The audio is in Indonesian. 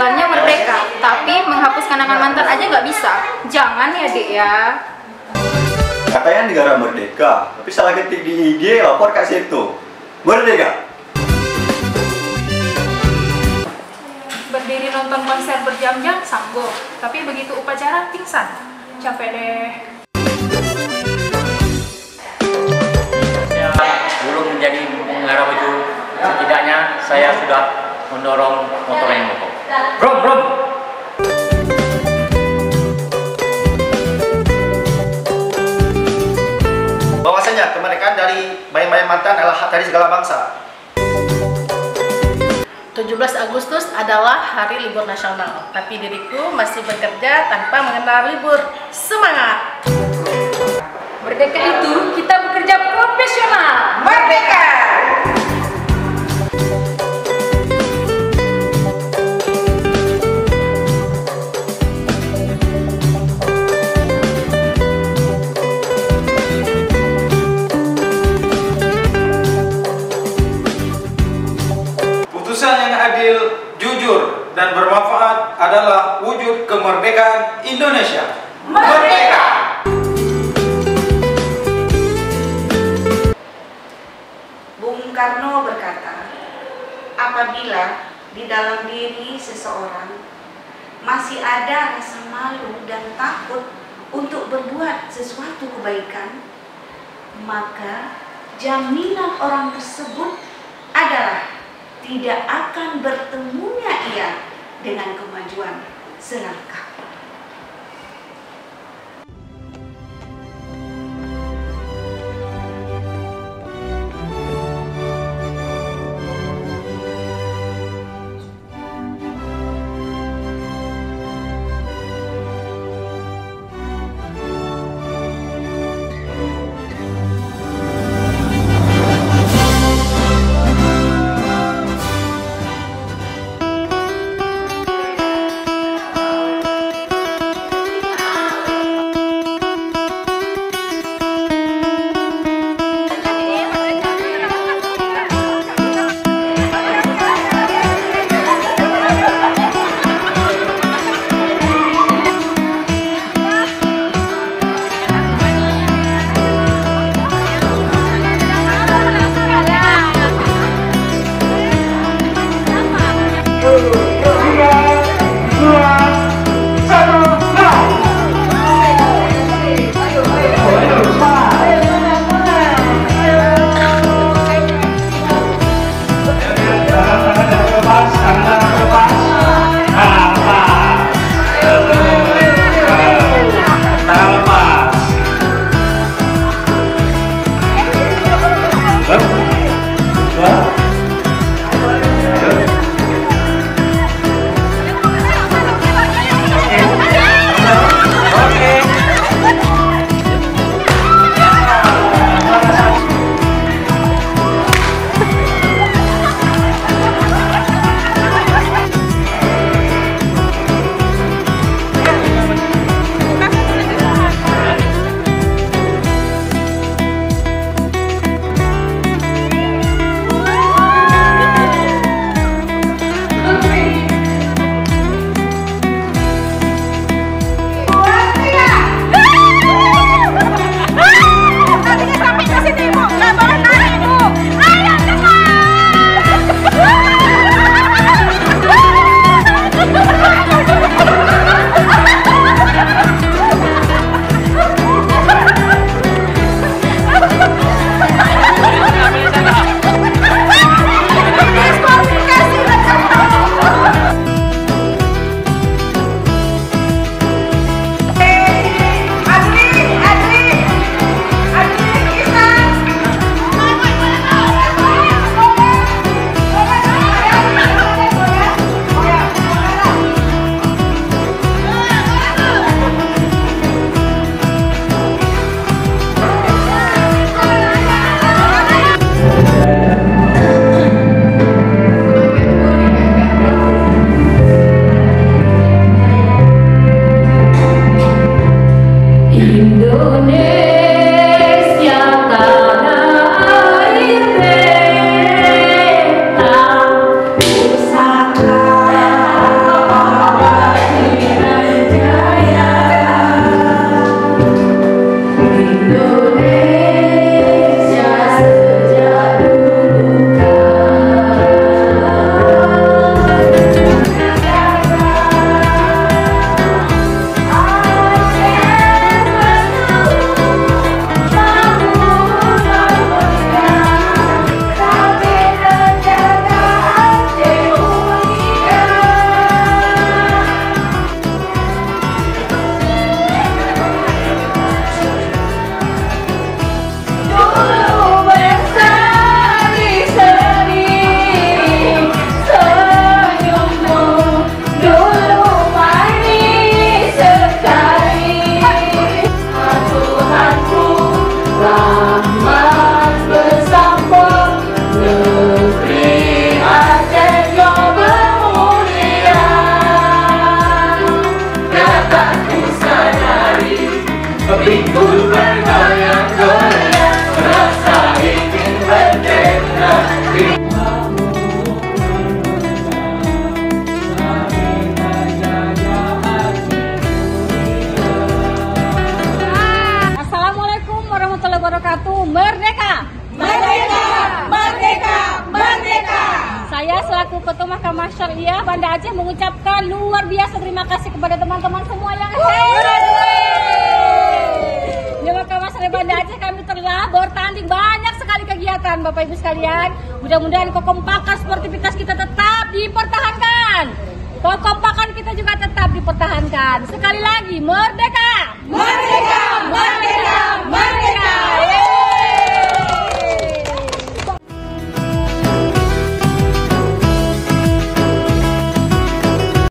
Bilangnya merdeka, tapi menghapus kenangan mantan aja nggak bisa. Jangan ya, Dek ya. Katanya negara merdeka, tapi salah ketik di IG lapor ke situ. Merdeka. Berdiri nonton konser berjam-jam sanggup, tapi begitu upacara pingsan. Capek deh. Belum menjadi pengarah baju, setidaknya saya sudah mendorong motor yang mogok. Brom. Bahwasanya kemerdekaan dari bayang-bayang mantan adalah hak dari segala bangsa. 17 Agustus adalah hari libur nasional, tapi diriku masih bekerja tanpa mengenal libur. Semangat! Merdeka itu kita bekerja profesional. Merdeka! Putusan yang adil, jujur, dan bermanfaat adalah wujud kemerdekaan Indonesia. Merdeka! Bung Karno berkata, apabila di dalam diri seseorang masih ada rasa malu dan takut untuk berbuat sesuatu kebaikan, maka jaminan orang tersebut adalah tidak akan bertemunya ia dengan kemajuan selangkah. Selamat bersambung negeri Aceh yang bermulia. Dapat ku sadari pikul bergoyang-goyang, rasa ingin merdeka. Assalamualaikum warahmatullahi wabarakatuh. Merdeka! Merdeka! Merdeka! Merdeka! Saya selaku Ketua Mahkamah Syariah Banda Aceh mengucapkan luar biasa terima kasih kepada teman-teman semua yang hebat. Di Mahkamah Syariah Banda Aceh kami telah bertanding banyak sekali kegiatan Bapak Ibu sekalian. Mudah-mudahan kekompakan sportivitas kita tetap dipertahankan. Kekompakan kita juga tetap dipertahankan. Sekali lagi, merdeka! Merdeka! Merdeka! Merdeka!